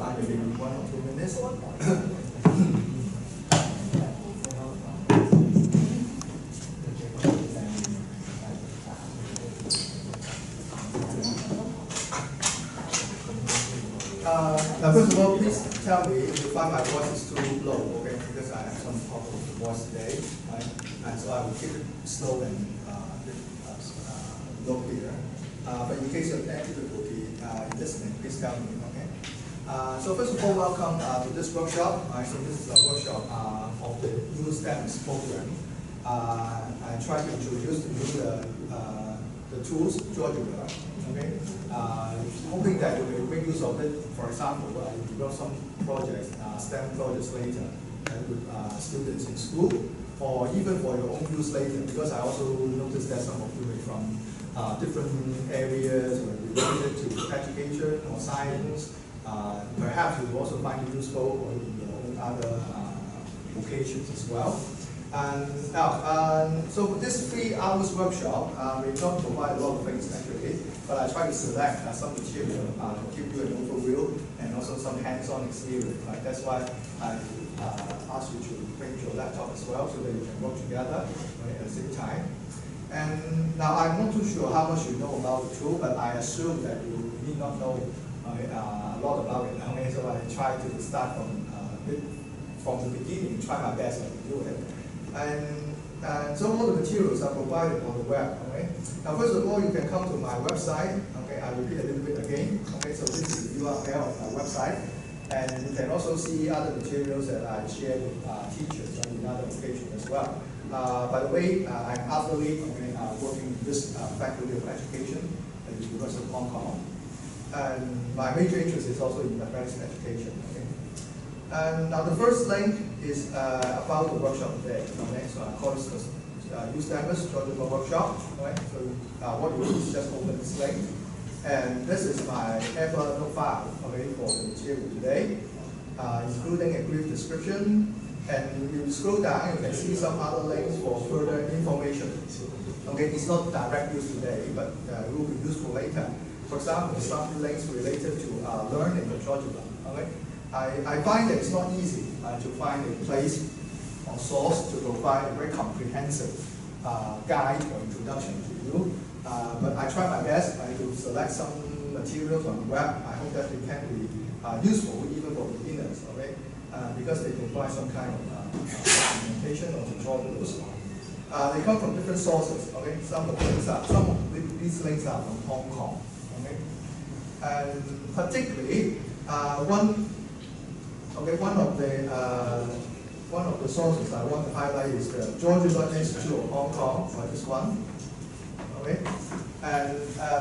time, maybe 1 or 2 minutes. Now, first of all, please tell me if you find my voice is too low, okay? Because I have some problem with the voice today, right? And so I will keep it slow and low here. But in case you have any difficulty in listening, please tell me, okay? So first of all, welcome to this workshop. So this is a workshop of the U-STEMist program. I try to introduce to you the tools, GeoGebra, okay? Hoping that you will make use of it. For example, you develop some projects, STEM projects later with students in school, or even for your own use later, because I also noticed that some of you may from different areas related to education or science. Perhaps you will also find it useful or in your own other vocations as well. And now, so for this 3 hours workshop, we don't provide a lot of things actually, but I try to select some material to give you an overview and also some hands-on experience. Right? That's why I ask you to bring your laptop as well so that you can work together, right, at the same time. And now I'm not too sure how much you know about the tool, but I assume that you need not know a lot about it. Okay? So I try to start from the beginning, try my best to do it. And so all the materials are provided on the web. Okay? Now, first of all, you can come to my website. Okay, I repeat a little bit again. Okay, so this is the URL of my website, and you can also see other materials that I share with teachers in other occasions as well. By the way, I'm actively working in this Faculty of Education at the University of Hong Kong, and my major interest is also in mathematics education. Okay? And now the first link is about the workshop today. Okay? So I call this U-STEMist GeoGebra Workshop. Right? So what you do is just open this link. And this is my Evernote file, okay, for the material today, including a brief description. And if you scroll down, you can see some other links for further information. Okay, it's not direct use today, but it will be useful later. For example, some links related to learning the GeoGebra. Okay? I find that it's not easy to find a place or source to provide a very comprehensive guide or introduction to you. But I try my best to select some materials on the web. I hope that it can be useful even for beginners, okay? Because they provide some kind of documentation or tutorials. They come from different sources, okay? Some of these links are from Hong Kong, okay? And particularly, one of the sources I want to highlight is the GeoGebra Institute of Hong Kong, or this one. Okay? And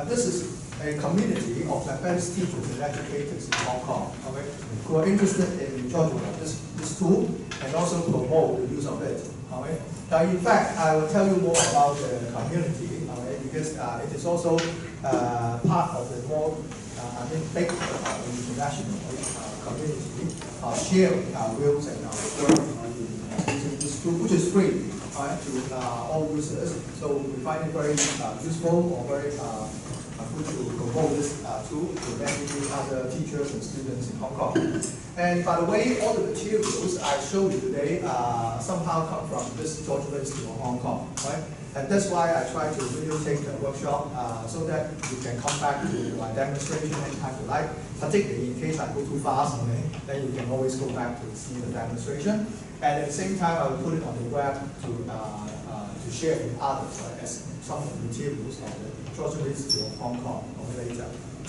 this is a community of mathematics teachers and educators in Hong Kong, okay, who are interested in GeoGebra, this tool, and also promote the use of it. Okay? Now, in fact, I will tell you more about the community, okay, because it is also part of the more, big international community sharing our views and our work using this tool, which is free to all users. So we find it very useful or very good to promote this tool to many other teachers and students in Hong Kong. And by the way, all the materials I show you today somehow come from this GeoGebra Institute of Hong Kong, right? And that's why I try to videotape the workshop so that you can come back to my demonstration anytime you like. Particularly in case I go too fast, okay, then you can always go back to see the demonstration. And at the same time, I will put it on the web to share with others, right, as some of the materials of the GeoGebra Institute of Hong Kong later.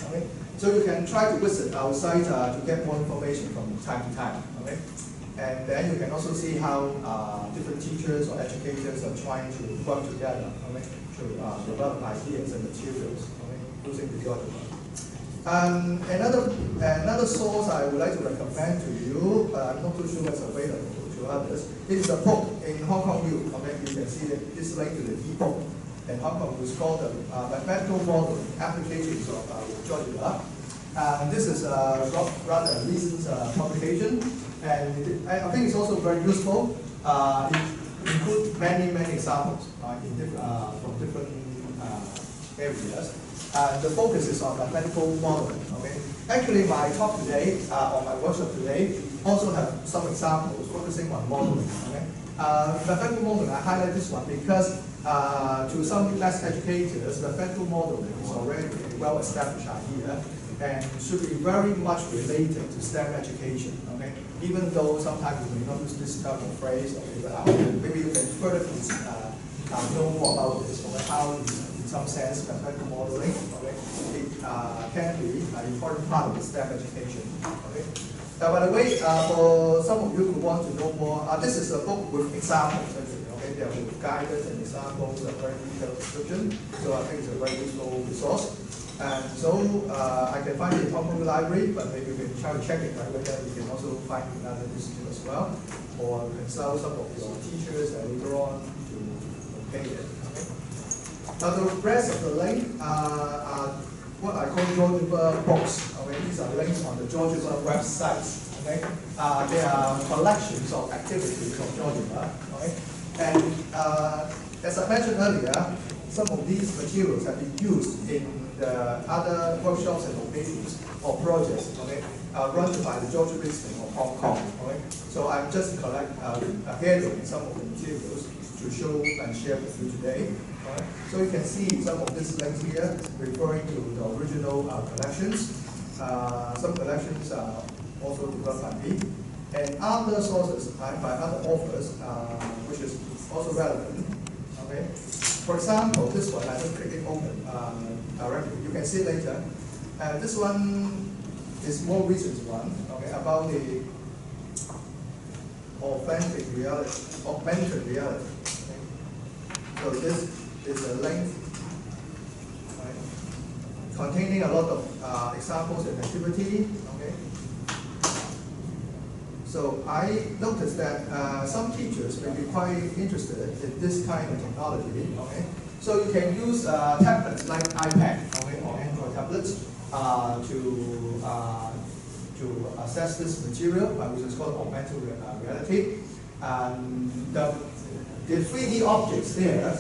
Okay? So you can try to visit our site to get more information from time to time. Okay? And then you can also see how different teachers or educators are trying to work together, okay, to develop ideas and materials, okay, using the GeoGebra. Another source I would like to recommend to you, but I'm not too sure it's available to others. It is a book in Hong Kong U. Okay, you can see that this link to the e-book in Hong Kong is called the Mathematical Model Applications of GeoGebra. This is rather a recent publication, and I think it's also very useful. It includes many examples from different areas. The focus is on mathematical modeling. Okay, Actually, my talk today, or my workshop today, also have some examples focusing on modeling. Okay? The vector modeling, I highlight this one because to some less educators, the vector modeling is already a well-established idea and should be very much related to STEM education. Okay? Even though sometimes you may not use this type of phrase, okay, but maybe you can further know more about this, okay? How in some sense vector modeling, okay, it can be an important part of the STEM education. Okay? By the way, for some of you who want to know more, this is a book with examples. Actually, okay, there are guidance and examples, a very detailed description. So I think it's a very useful resource. And so I can find it in Hong Kong Library, but maybe you can try to check it right whether you can also find it in another institute as well, or consult some of your teachers later on to locate it. Okay? Now the rest of the link are what I call GeoGebra books. Okay, these are links on the GeoGebra websites. Okay, they are collections of activities of GeoGebra. Okay, and as I mentioned earlier, some of these materials have been used in the other workshops and occasions or projects. Okay, run by the GeoGebra of Hong Kong. Okay, so I'm just gathering some of the materials to show and share with you today. Right. So you can see some of these links here referring to the original collections. Some collections are also developed by me, and other sources by other authors, which is also relevant. Okay. For example, this one I just click it open directly. You can see later. This one is more recent one. Okay, about the augmented reality. Okay. So this is a link, right, containing a lot of examples and activity. Okay. So I noticed that some teachers may be quite interested in this kind of technology. Okay. So you can use tablets like iPad, okay, or Android tablets to assess this material, which is called augmented reality. The 3D objects there are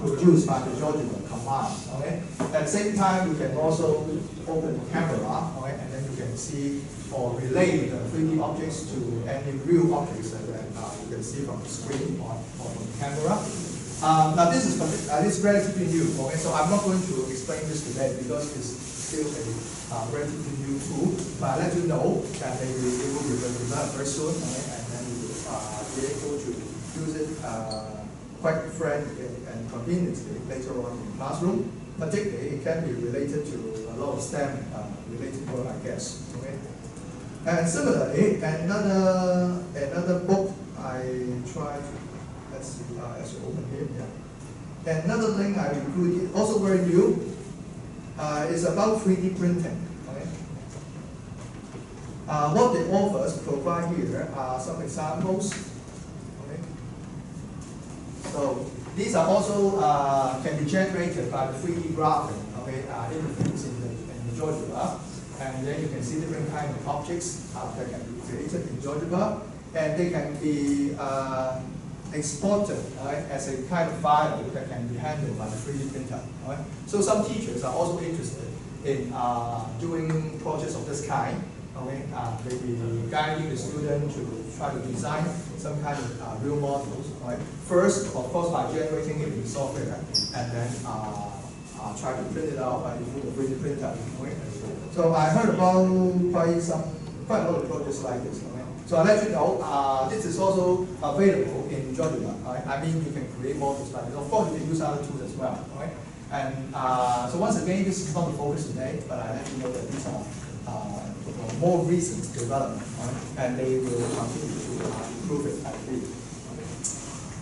produced by the GeoGebra command. Okay? At the same time, you can also open the camera, okay? And then you can see or relate the 3D objects to any real objects that you can see from the screen or from the camera. Now this is relatively new, okay? So I'm not going to explain this today because it's still a relatively new tool. But I'll let you know that maybe it will be developed very soon, okay? And then you will be able to use it quite friendly and conveniently later on in the classroom. Particularly, it can be related to a lot of STEM related work, I guess. Okay. And similarly, another book I tried to, let's see, as you open here, yeah. Another thing I included, also very new, is about 3D printing. Okay. What the authors provide here are some examples. So these are also can be generated by the 3D graphic, okay, interface in the GeoGebra, and then you can see different kinds of objects that can be created in GeoGebra, and they can be exported as a kind of file that can be handled by the 3D printer. Right? So some teachers are also interested in doing projects of this kind. Okay, maybe guiding the student to try to design some kind of real models. Right? First, of course, by generating it in software, and then try to print it out by using the 3D printer. Okay? So I heard about quite a lot of projects like this. Okay? So I'll let you know, this is also available in GeoGebra. Right? I mean, you can create models like this. Of course, you can use other tools as well. Right? And so once again, this is not the focus today, but I'll let you know that these are more recent development, right? And they will continue to improve it, I believe. Okay.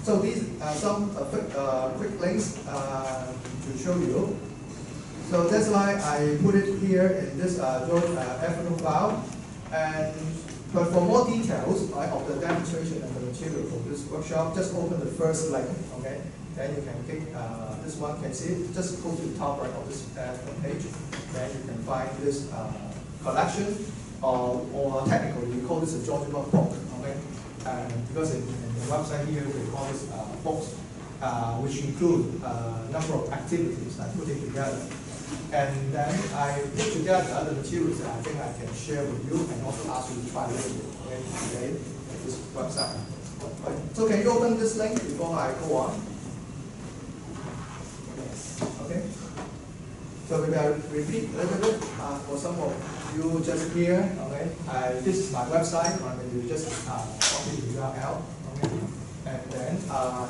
So these are some quick links to show you. So that's why I put it here in this FNO file. But for more details, right, of the demonstration and the material for this workshop, just open the first link, okay? Then you can click this one, can see it. Just go to the top right of this page. Then you can find this collection, or technically we call this a GeoGebra book, okay? Because in the website here we call this books, which include a number of activities I put it together. And then I put together the materials that I think I can share with you and also ask you to try a little bit today at this website. Right. So can you open this link before I go on? Okay. So maybe I'll repeat a little bit for some of you just here. Okay. This is my website. You just copy the URL. Okay. And then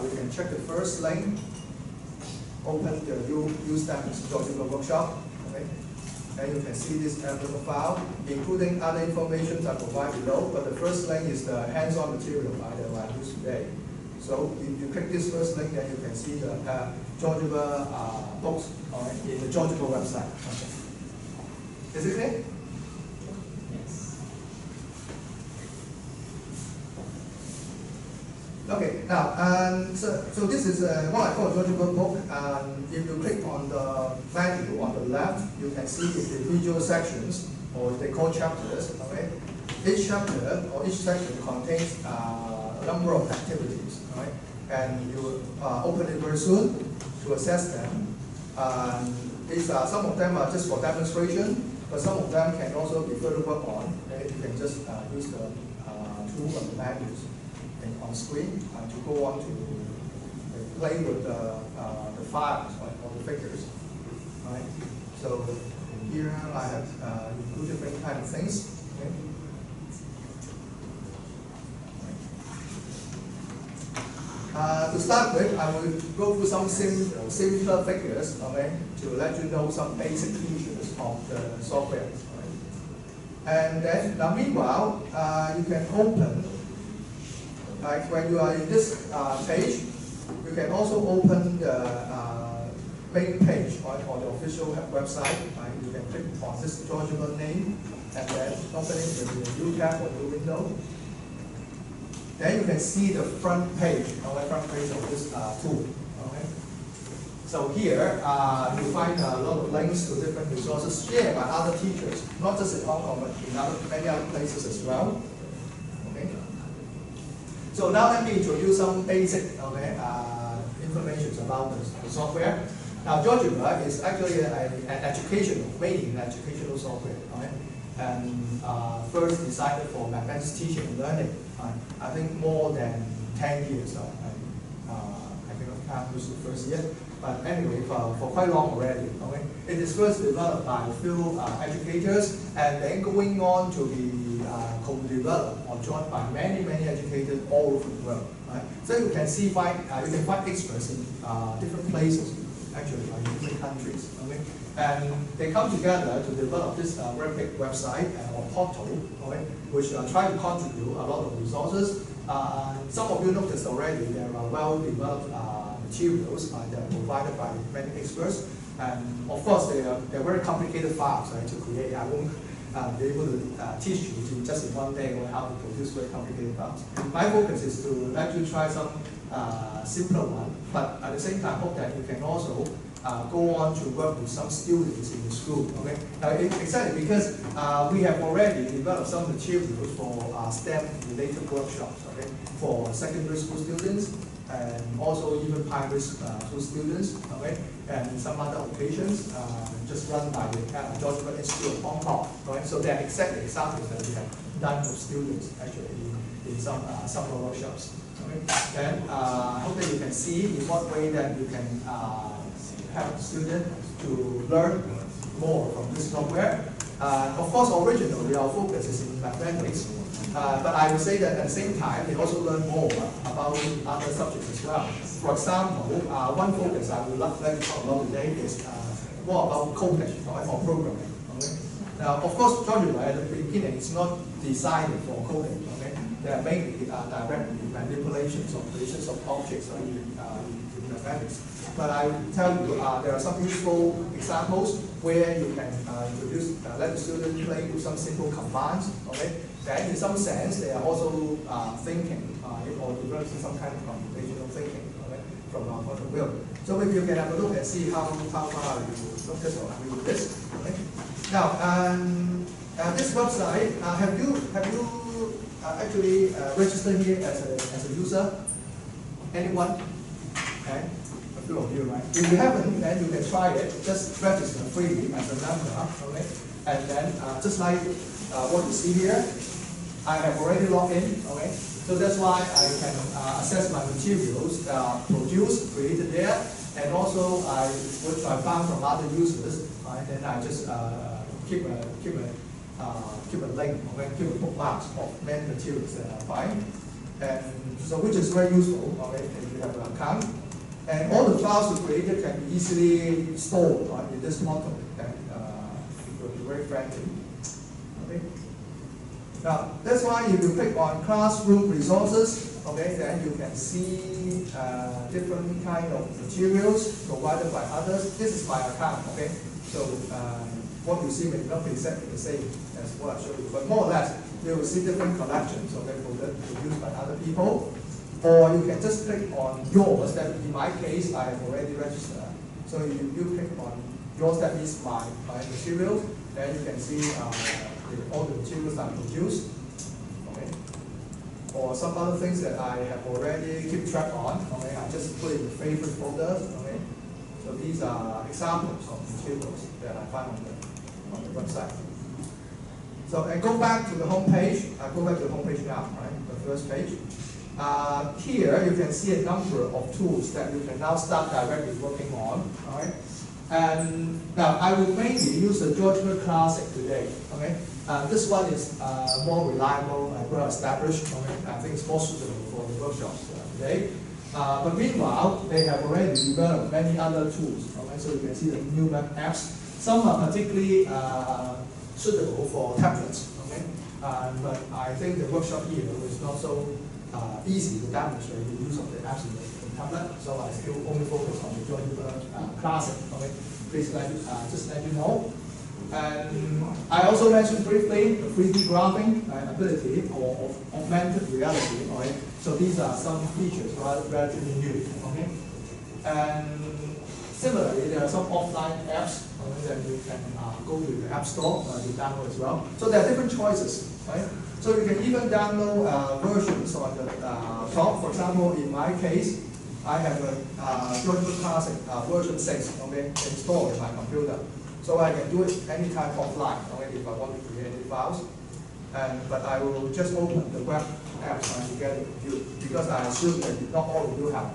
you can check the first link. Open the U-STEMist GeoGebra Workshop. Okay. And you can see this little file, including other information I provide below. But the first link is the hands-on material that I use today. So if you click this first link, then you can see the GeoGebra books in the GeoGebra website. Okay. Is it clear? Yes. Okay, now, so this is what I call a GeoGebra book. If you click on the menu on the left, you can see the individual sections, or they call chapters. Okay, each chapter or each section contains a number of activities. Right, and you open it very soon to assess them. Some of them are just for demonstration, but some of them can also be further worked on. Okay? You can just use the tool of the menus on screen to go on to play with the files, right, or the figures. Right? So here I have included different kind of things. Okay? To start with, I will go through some simpler figures, okay, to let you know some basic features of the software. Right? And then, now meanwhile, you can open, like when you are in this page, you can also open the main page, right, on the official website. Right? You can click on this GeoGebra name and then open it in the new tab or new window. Then you can see the front page, front page of this tool. Okay. So here you find a lot of links to different resources shared by other teachers, not just in Hong Kong, but in many other places as well. Okay. So now let me introduce some basic information about the software. Now GeoGebra is actually mainly an educational software. Right? And first designed for mathematics teaching and learning. I think more than 10 years. I cannot count this the first year, but anyway, for quite long already. Okay? It is first developed by a few educators, and then going on to be co-developed or joined by many educators all over the world. Right? So you can see, you can find experts in different places, actually, in different countries. Okay? And they come together to develop this very big website or portal, okay, which try to contribute a lot of resources. Some of you noticed already there are well-developed materials that are provided by many experts. And of course, they're very complicated files, right, to create. I won't be able to teach you to just in one day or how to produce very complicated files. My focus is to let you try some simpler one, but at the same time, hope that you can also go on to work with some students in the school. Okay, exactly because we have already developed some materials for STEM-related workshops. Okay, for secondary school students and also even primary school students. Okay, and some other occasions just run by the GeoGebra Institute of Hong Kong. Right, so they are exactly examples that we have done with students actually in some summer workshops. Okay, then hope that you can see in what way that you can help students to learn more from this software. Of course, originally our focus is in mathematics, but I would say that at the same time, they also learn more about other subjects as well. For example, one focus I would like to talk about today is more about coding or programming. Okay? Now, of course, GeoGebra at the beginning is not designed for coding. Okay? They are mainly direct manipulations, operations of objects in mathematics. But I will tell you, there are some useful examples where you can let the student play with some simple commands. Okay, then in some sense they are also thinking or developing some kind of computational thinking. Okay, from our point of view. So maybe you can have a look and see how far you focus or agree with this. Okay. Now, this website, have you actually registered here as a user? Anyone? Okay. few of you, right? If you haven't, then you can try it. Just register freely as a member, okay? And then just like what you see here, I have already logged in, okay? So that's why I can access my materials produced, created there, and also which I found from other users, right? Then I just keep a link, okay? Keep a bookmarks of many materials that I find, and so which is very useful, okay? If you have an account, and all the files you created can be easily stored, right, in this model, and it will be very friendly, okay? Now, that's why if you click on classroom resources, okay, then you can see different kind of materials provided by others. This is my account, okay? So what you see may not be exactly the same as what I showed you, but more or less, you will see different collections, okay, produced by other people. Or you can just click on yours, that in my case, I have already registered. So if you click on yours, that means my materials, then you can see all the materials I produced, okay? Or some other things that I have already keep track on, okay? I just put in the favorite folders, okay? So these are examples of materials that I find on the website. So I go back to the home page. I go back to the home page now, right? The first page. Here you can see a number of tools that you can now start directly working on, all right? And now I will mainly use the GeoGebra Classic today, okay? This one is more reliable and well established, okay? I think it's more suitable for the workshops today. But meanwhile, they have already developed many other tools, okay? So you can see the new web apps. Some are particularly suitable for tablets, okay? But I think the workshop here is not so easy to demonstrate the use of the apps in the tablet, so I still only focus on the GeoGebra Classic, okay? Please just let you know. And I also mentioned briefly the 3D graphing ability or augmented reality, okay? So these are some features relatively new, okay? And similarly, there are some offline apps, okay, that you can go to the App Store to download as well. So there are different choices, right? So you can even download versions on the top. For example, in my case, I have a GeoGebra Classic version 6, okay, installed in my computer. So I can do it anytime offline, okay, if I want to create any files. But I will just open the web apps together with you, because I assume that not all of you have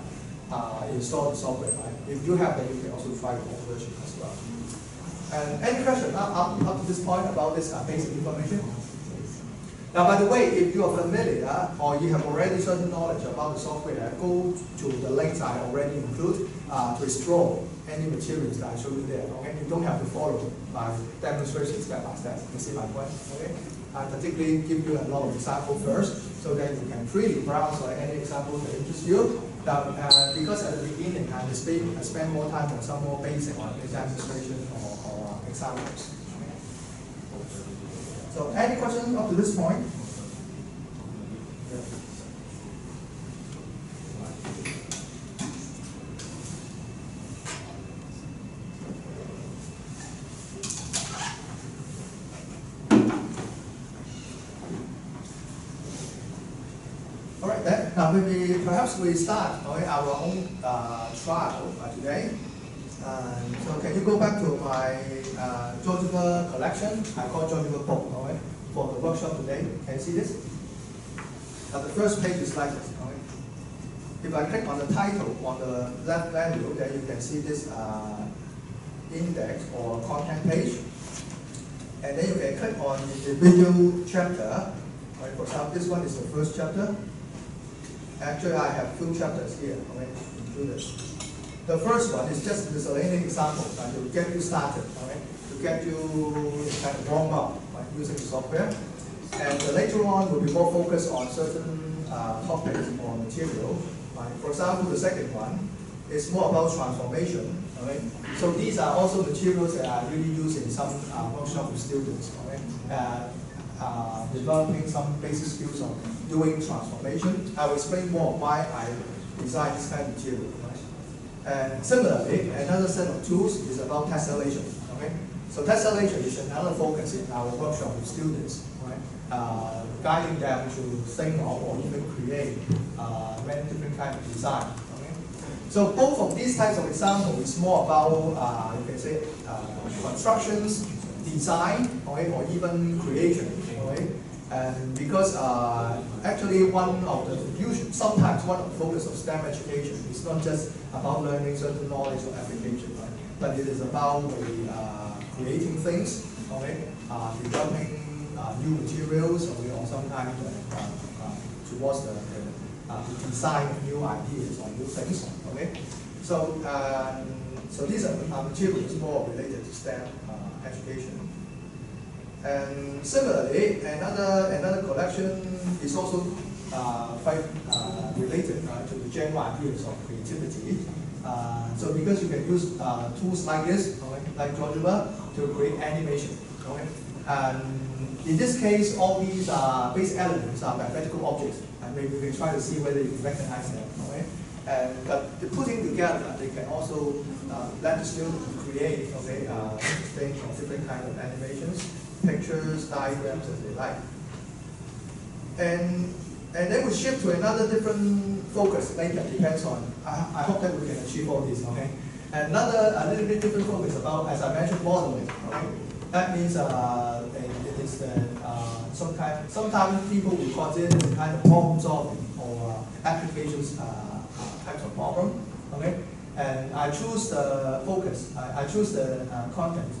installed the software, right? If you have, then you can also try the whole version as well. And any question up to this point about this basic information? Now, by the way, if you are familiar or you have already certain knowledge about the software, go to the links I already include to explore any materials that I showed you there. Okay, you don't have to follow my demonstration step by step. You see my point? Okay, I particularly give you a lot of examples first, so that you can freely browse any examples that interest you. Now, because at the beginning I spend more time on some more basic demonstration or examples. So, any questions up to this point? All right, then. Now, perhaps we start our own trial today. So can you go back to my GeoGebra collection? I call GeoGebra book, okay, for the workshop today. Can you see this? Now the first page is like this. Okay? If I click on the title on the left menu, then you can see this index or content page. And then you can click on the video chapter. Right? For example, this one is the first chapter. Actually, I have 2 chapters here, okay, included. The first one is just miscellaneous examples to get you started, okay? To get you kind of warm up using the software. And later on, we'll be more focused on certain topics or material. Right? For example, the second one is more about transformation. Okay? So these are also materials that I really use in some workshop with students. Okay? Developing some basic skills on doing transformation. I will explain more why I design this kind of material. And similarly, another set of tools is about tessellation. Okay? So tessellation is another focus in our workshop with students, right? Guiding them to think of or even create many different kinds of design. Okay? So both of these types of examples is more about, you can say, constructions, design, okay, or even creation. Okay? And because actually sometimes one of the focus of STEM education is not just about learning certain knowledge or application, right? But it is about creating things, okay? Developing new materials, okay, or sometimes towards the design of new ideas or new things, okay? So, so these are materials more related to STEM education. And similarly, another collection is also quite related to the general ideas of creativity. So because you can use tools like this, okay, like GeoGebra, to create animation. Okay? And in this case, all these base elements are mathematical objects, and maybe we can try to see whether you can recognize them. Okay? But the putting together, they can also let the student create, okay, interesting or different kind of animations, pictures, diagrams, as they like. And then we shift to another different focus later, depends on, I hope that we can achieve all this, okay? Another, a little bit different focus about, as I mentioned, modeling, okay? That means it is sometimes people will consider it as a kind of problem solving or applications types of problem, okay? And I choose the focus, I choose the content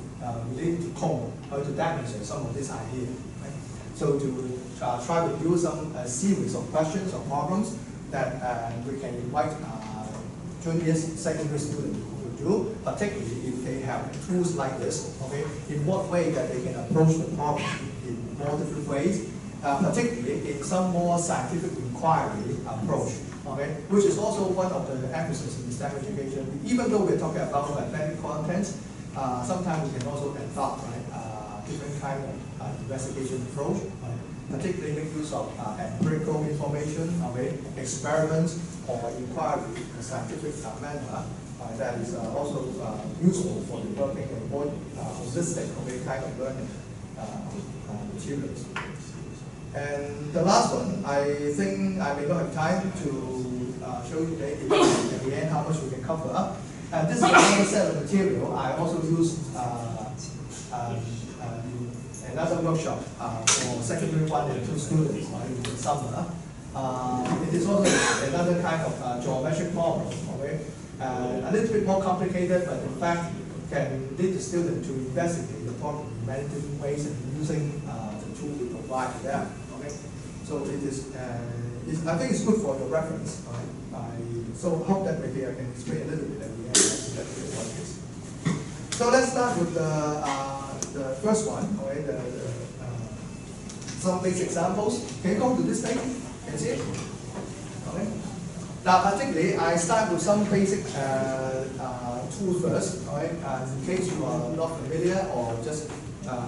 related to code, or to demonstrate some of this idea. Right? So to try to do some series of questions or problems that we can invite junior secondary students to do, particularly if they have tools like this. Okay, in what way that they can approach the problem in more different ways, particularly in some more scientific inquiry approach. Okay, which is also one of the emphasis in STEM education. Even though we're talking about academic content, sometimes we can also adopt different kind of investigation approach, right? Particularly make use of empirical information, okay, experiments, or inquiry in a scientific manner that is also useful for developing a more holistic, okay, kind of learning materials. And the last one, I think I may not have time to show you today, at the end how much we can cover. And this is another set of material. I also used another workshop for secondary 1 and 2 students in the summer. It is also another kind of geometric problem, okay? A little bit more complicated, but in fact can lead the student to investigate the problem in many different ways and using the tool we provide to them. Okay? So it is, I think it's good for your reference. Right? So hope that maybe I can explain a little bit at the end. So let's start with the first one, okay? Some basic examples. Can you go to this thing? Can you see it? Okay. Now, particularly, I start with some basic tools first, okay? In case you are not familiar or just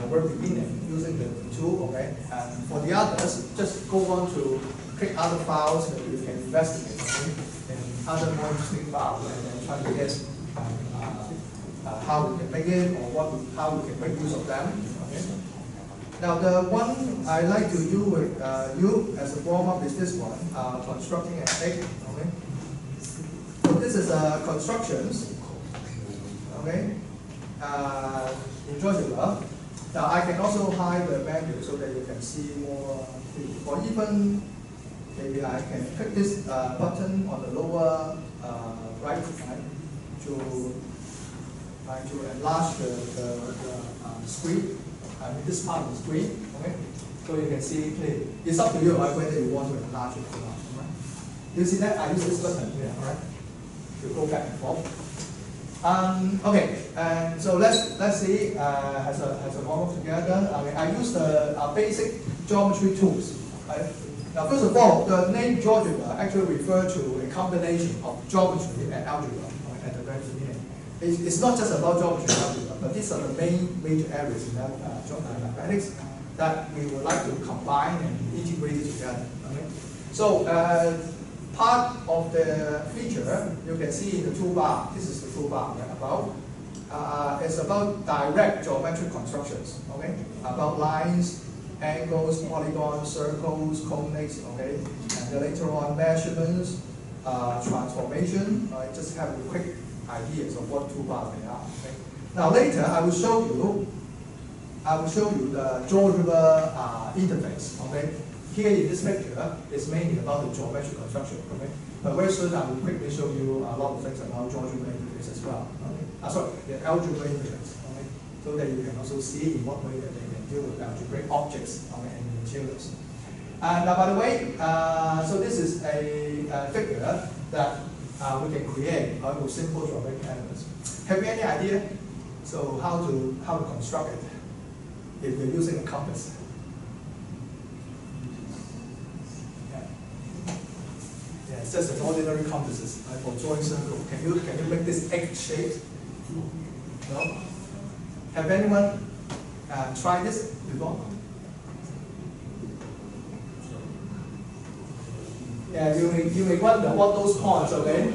work beginning using the tool, okay? And for the others, just go on to click other files that you can investigate, okay? And other more interesting files, and then try to guess how we can make it or how we can make use of them. Okay? Now the one I like to do with you as a warm-up is this one, constructing an egg. Okay? So this is constructions. Okay? In GeoGebra. Now I can also hide the menu so that you can see more. Or even maybe I can click this button on the lower right to enlarge the screen, this part of the screen, okay? So you can see clearly. It's up to you, right, whether you want to enlarge it or not. Right? You see that? I use this button here, all right? To go back and forth. Okay, and so let's see as a warm-up together. Okay, I use the basic geometry tools. Right? Now, first of all, the name GeoGebra actually refers to a combination of geometry and algebra, right, at the very beginning. It's not just about geometry and algebra, but these are the major areas in mathematics that we would like to combine and integrate it together. Okay? So part of the feature you can see in the toolbar. This is the toolbar right above. It's about direct geometric constructions. Okay, about lines, angles, polygons, circles, coordinates. Okay, and then later on measurements, transformation. Just have a quick ideas of what toolbars they are. Okay? Now later I will show you the GeoGebra interface. Okay? Here in this picture, it's mainly about the geometric construction. Okay? But very soon I will quickly show you a lot of things about GeoGebra interface as well. Okay? Sorry, the algebra interface. Okay? So that you can also see in what way that they can deal with algebraic objects, okay, and materials. And by the way, so this is a figure that we can create with simple geometric elements. Have you any idea? So how to construct it if you're using a compass? Yeah, it's just an ordinary compasses for drawing circle. Can you make this egg shaped? No. Have anyone tried this before? Yeah, you may wonder what those points, okay,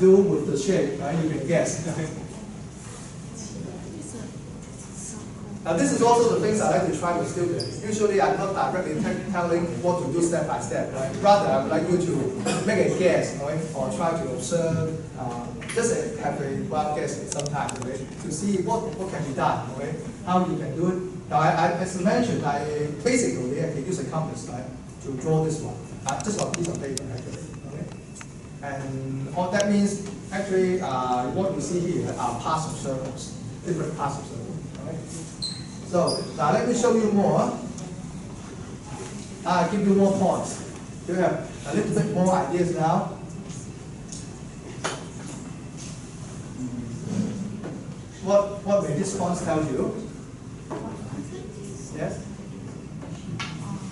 do with the shape, right? You can guess. Now this is also the things I like to try with students. Usually I'm not directly telling what to do step by step, right? Rather I would like you to make a guess, right? Or try to observe, just have a wild guess sometimes, okay? To see what can be done, okay? How you can do it. Now as I mentioned, basically I can use a compass, right, to draw this one. Just on a piece of paper, actually. Okay? And all that means, actually, what you see here are parts of circles, different parts of circles. Okay? So, now let me show you more. I'll give you more points. You have a little bit more ideas now. What may these points tell you? Yes?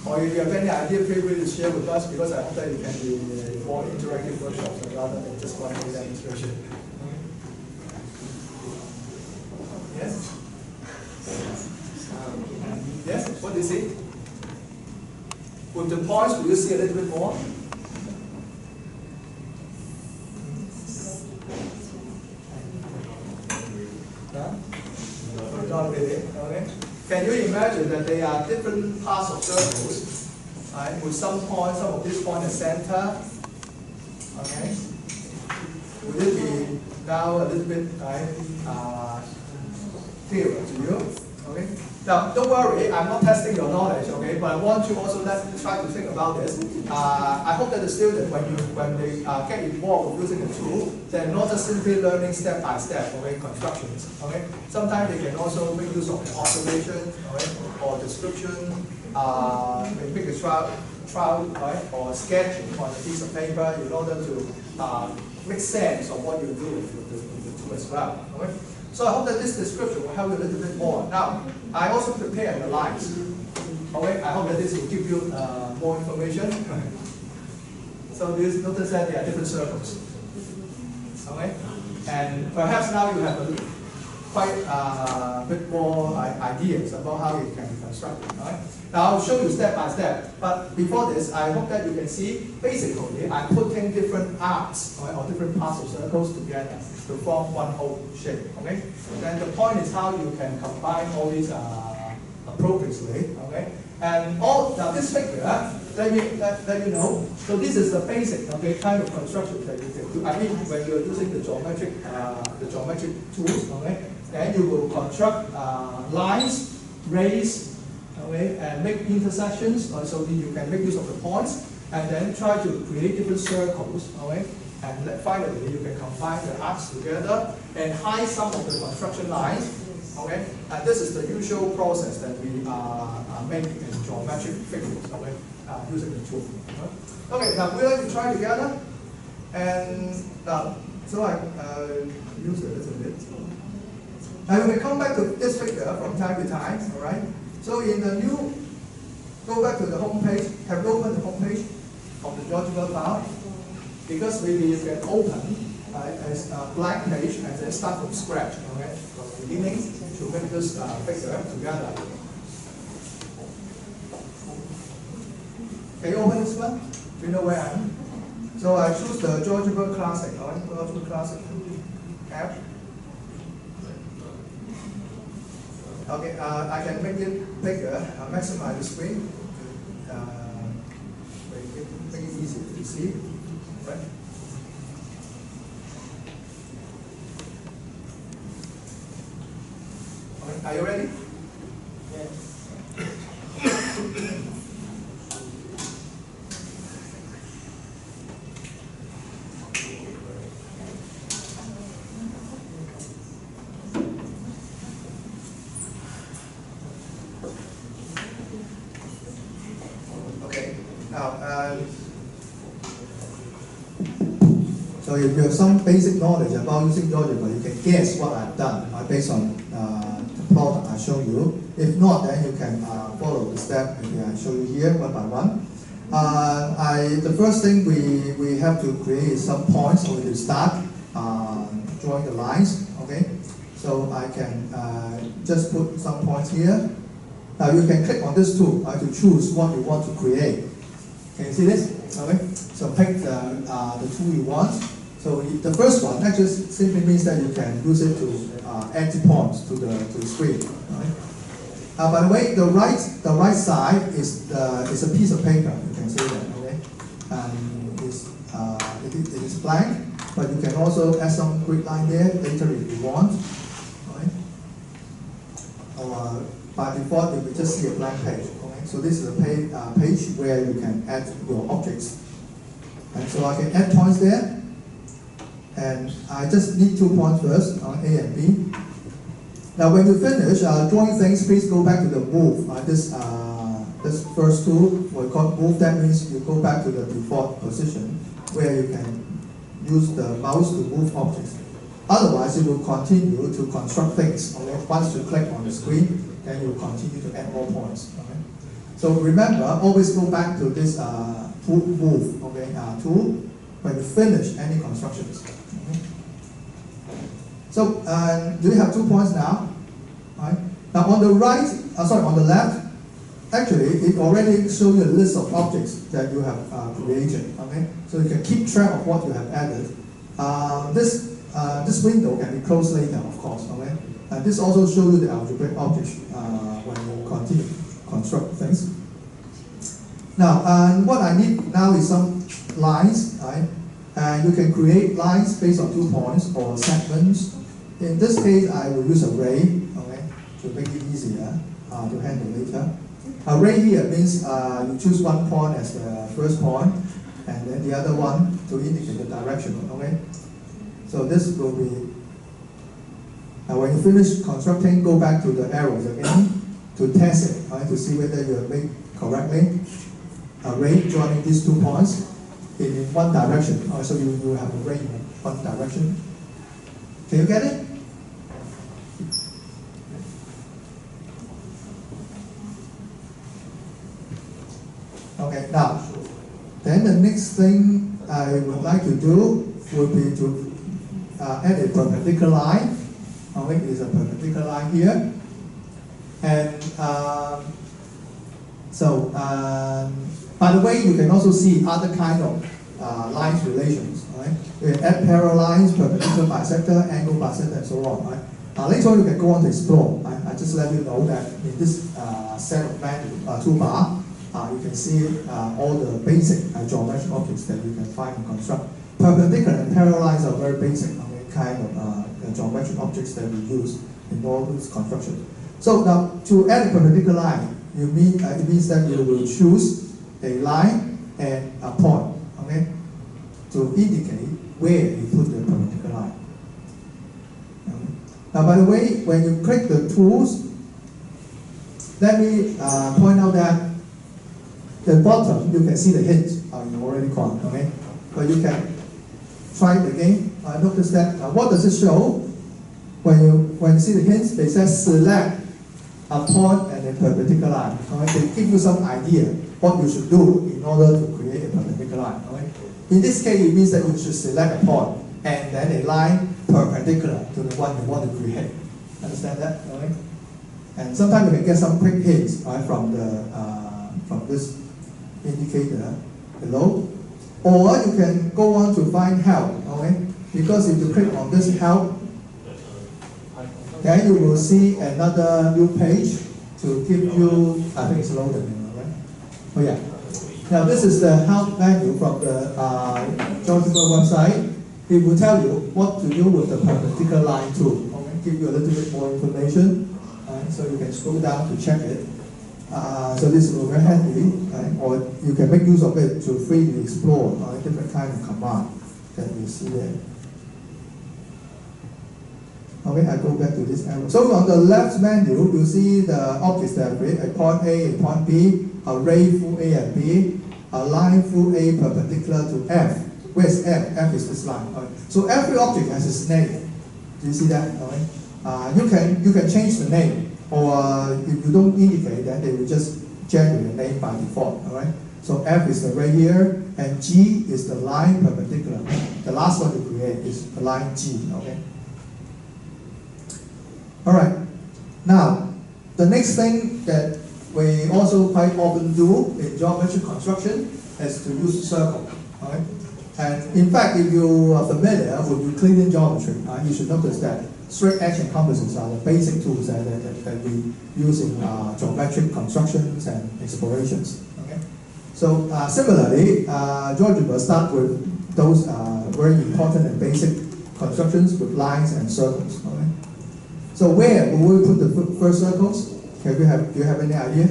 Or if you have any idea, feel free to share with us, because I hope that it can be more interactive workshops rather than just one demonstration. Yes? Yes? What do you see? With the points, will you see a little bit more? Huh? Not really. Okay. Can you imagine that they are different parts of circles, right? With some of these points at center, okay? Would it be now a little bit clearer to you? Okay. Now, don't worry, I'm not testing your knowledge, okay? But I want you also try to think about this. I hope that the students, when they get involved with using the tool, they're not just simply learning step by step, okay, constructions, okay? Sometimes they can also make use of observation, okay, or description, make a trial, right, or sketching on a piece of paper in order to make sense of what you do with the tool as well, okay? So I hope that this description will help you a little bit more. Now, I also prepared the lines. Okay, I hope that this will give you more information. So you notice that there are different circles. Okay, and perhaps now you have quite a bit more ideas about how it can be constructed. Right? Now I'll show you step by step. But before this, I hope that you can see basically I'm putting different arcs, right, or different parts of circles together to form one whole shape. Okay? Then the point is how you can combine all these appropriately. Okay? And now this figure, let you know. So this is the basic, okay, kind of construction that you can do. I mean, when you're using the geometric tools, okay, then you will construct lines, rays, okay, and make intersections, so that you can make use of the points, and then try to create different circles, okay. And finally, you can combine the arcs together and hide some of the construction lines. Okay, and this is the usual process that we make in geometric figures. Okay, using the tool. Okay, now we're going to try together, and so I use it a little bit. And we come back to this figure from time to time. All right. So in the new, go back to the home page. Have you opened the home page of the GeoGebra file? Because maybe you can open as a blank page and then start from scratch, okay, from the beginning to make this figure together. Can you open this one? Do you know where I am? So I choose the GeoGebra Classic, all right, GeoGebra Classic app. Okay, I can make it bigger, maximize the screen, make it easy to see. Right? Now, so if you have some basic knowledge about using GeoGebra, you can guess what I've done based on the plot I show you. If not, then you can follow the step maybe I show you here one by one. The first thing we have to create is some points, so we will start drawing the lines. Okay, so I can just put some points here. Now you can click on this tool to choose what you want to create. Can you see this? Okay, so pick the tool you want. So the first one that just simply means that you can use it to add points to the screen. Right? By the way, the right side is a piece of paper. You can see that. Okay, and it is blank, but you can also add some grid line there later if you want. Right? Or by default, you will just see a blank page. Okay? So this is a page where you can add your objects. And so I can add points there. And I just need 2 points first on A and B. Now when you finish drawing things, please go back to the move. This first tool, we call move, that means you go back to the default position where you can use the mouse to move objects. Otherwise, you will continue to construct things. Okay? Once you click on the screen, then you will continue to add more points. Okay? So remember, always go back to this move tool when you finish any constructions. Okay? So do you have 2 points now? Right? Now on the on the left, actually it already shows you a list of objects that you have created. Okay? So you can keep track of what you have added. This window can be closed later, of course. Okay? And this also shows you the algebraic objects when you continue to construct things. Now, what I need now is some lines, right? And you can create lines based on 2 points or segments. In this case, I will use array, okay, to make it easier to handle later. Array here means you choose 1 point as the first point, and then the other one to indicate the direction. Okay. So this will be. When you finish constructing, go back to the arrows again to test it, right, to see whether you have made correctly. Array joining these 2 points in one direction. So you have array in one direction. Can you get it? Okay, now, then the next thing I would like to do would be to add a perpendicular line. Okay, it is a perpendicular line here. And by the way, you can also see other kind of lines relations. Right? You can add parallel lines, perpendicular bisector, angle bisector, and so on. Right? Later on, you can go on to explore. Right? I just let you know that in this set of menu toolbar, you can see all the basic geometric objects that you can find and construct. Perpendicular and parallel lines are very basic kind of geometric objects that we use in all these constructions. So now, to add a perpendicular line, it means that you will choose a line and a point, okay, to indicate where you put the perpendicular line. Okay. Now, by the way, when you click the tools, let me point out that the bottom, you can see the hint you already caught, okay? But you can try it again. Notice that what does it show? When you see the hints, they say select a point and a perpendicular line. Okay? They give you some idea what you should do in order to create a perpendicular line. Okay? In this case, it means that you should select a point and then a line perpendicular to the one you want to create. Understand that? Okay? And sometimes you can get some quick hints from this indicator below, or you can go on to find help. Okay? Because if you click on this help, then you will see another new page to give you, I think it's loaded, right? Oh yeah. Now this is the help menu from the GeoGebra website. It will tell you what to do with the perpendicular line tool. Okay? Give you a little bit more information, so you can scroll down to check it. So this is very handy, right? Or you can make use of it to freely explore different kind of command that you see there. Okay, I go back to this arrow. So on the left menu, you see the objects that are created, a point A, a point B, array full A and B. a line through A perpendicular to F. Where's F? F is this line. Okay. So every object has its name. Do you see that? Okay. You can change the name, or if you don't indicate, then they will just generate a name by default. All right. So F is the radius, and G is the line perpendicular. The last one to create is the line G. Okay. All right. Now, the next thing that we also quite often do in geometric construction is to use a circle. Okay. And in fact, if you are familiar with Euclidean geometry, you should notice that straight edge and compasses are the basic tools that we use in geometric constructions and explorations. Okay? So similarly, GeoGebra start with those very important and basic constructions with lines and circles. Okay? So where will we put the first circles? Do you have any idea?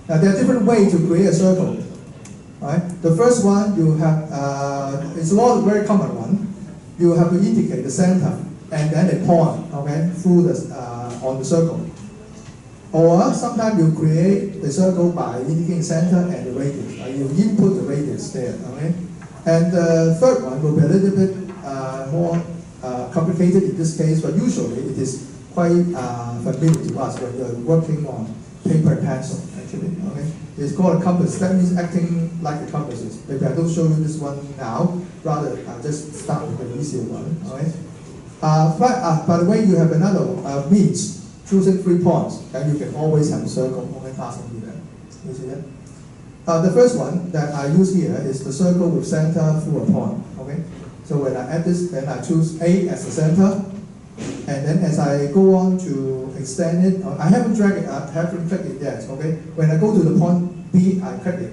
Now there are different ways to create a circle. Right? The first one you have, it's a very common one. You have to indicate the center and then a point, okay, through the on the circle. Or sometimes you create the circle by indicating center and the radius. You input the radius there, okay. And the third one will be a little bit more complicated in this case, but usually it is quite familiar to us when you're working on paper and pencil. Actually, okay. It's called a compass. That means acting like the compasses. Maybe I don't show you this one now. Rather, just start with the easier one. Okay. By the way, you have another means, choosing 3 points, and you can always have a circle only passing through them. You see that? The first one that I use here is the circle with center through a point. Okay. So when I add this, then I choose A as the center, and then as I go on to extend it, I haven't dragged it, I haven't clicked it yet. Okay. When I go to the point B, I click it.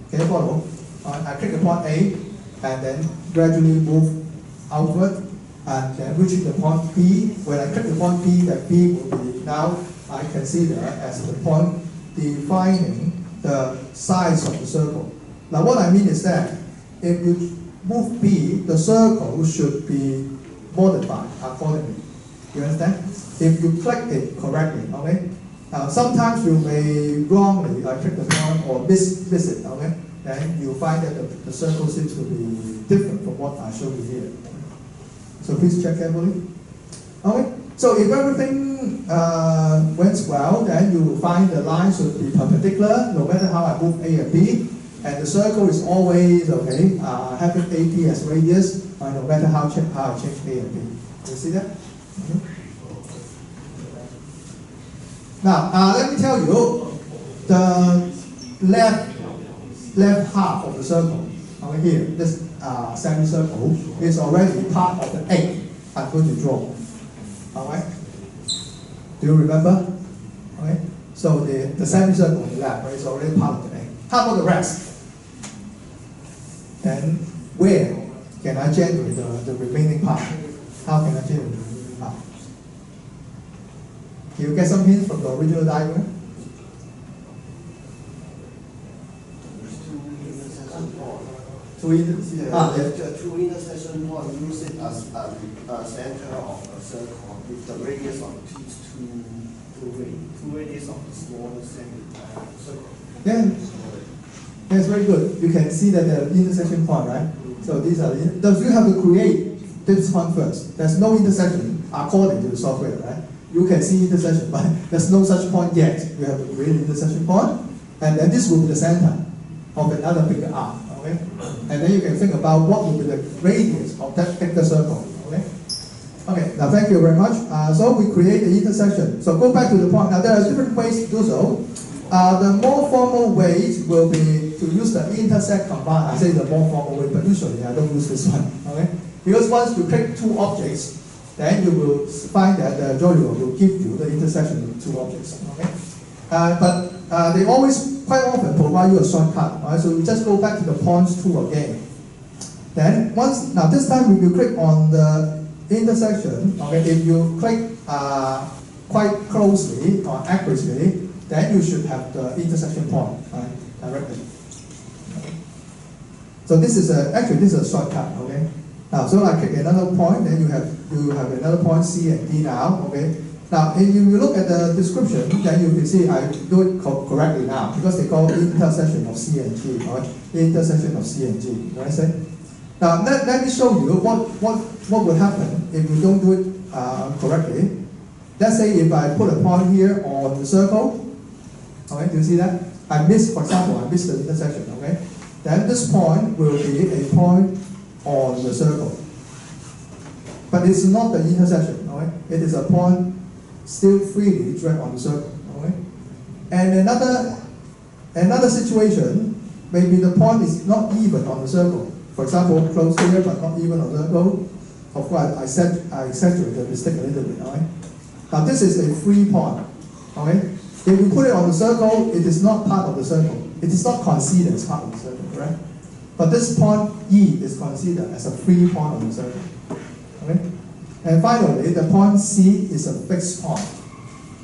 Can you follow? I click the point A, and then gradually move outward, and then reaching the point B. When I click the point B, that B will be now I consider as the point defining the size of the circle. Now what I mean is that if you move B, the circle should be modified accordingly. You understand? If you click it correctly, okay? Sometimes you may wrongly click the point or miss it, okay? Then you find that the circle seems to be different from what I showed you here. So please check carefully. Okay, so if everything went well, then you will find the line should be perpendicular no matter how I move A and B. And the circle is always, okay, having AP as radius, no matter how I change A and B. You see that? Mm-hmm. Now, let me tell you, the left half of the circle, over here, this semicircle, is already part of the egg I'm going to draw. Alright? Do you remember? Okay? So the semicircle on the left, right, is already part of the egg. How about the rest? Then where can I generate the remaining part? How can I generate the remaining part? Can you get some hints from the original diagram? Two intersection point, use it as a center of a circle with the radius of each two radius of the smaller circle. Then, that's very good. You can see that the intersection point, right? So these are you have to create this point first. There's no intersection according to the software, right? You can see intersection, but there's no such point yet. You have to create an intersection point, and then this will be the center of another bigger arc. Okay? And then you can think about what will be the radius of that bigger circle. Okay? Okay, now thank you very much. So we create the intersection. So go back to the point. Now there are different ways to do so. The more formal way will be to use the intersect command. I say the more formal way, but usually I don't use this one. Okay? Because once you click two objects, then you will find that the GeoGebra will give you the intersection of two objects. Okay? But they always, quite often, provide you a shortcut. Right? So you just go back to the points tool again. Then now this time if you click on the intersection, okay, if you click quite closely or accurately, then you should have the intersection point directly. Okay. So this is actually this is a shortcut. Okay. Now so I click another point, then you have another point C and D now. Okay. Now, if you look at the description, then you can see I do it correctly now, because they call intersection of C and G, right? Intersection of C and G, what I say? Now, let me show you what would happen if you don't do it correctly. Let's say if I put a point here on the circle, okay, do you see that? I missed, for example, I missed the intersection, okay? Then this point will be a point on the circle. But it's not the intersection, okay? It is a point still freely dragged on the circle, okay? And another situation, maybe the point is not even on the circle. For example, close here but not even on the circle. Of course, I exaggerate the mistake a little bit, okay? Now this is a free point, okay? If you put it on the circle, it is not part of the circle. It is not considered as part of the circle, correct? But this point E is considered as a free point on the circle, okay? And finally, the point C is a fixed point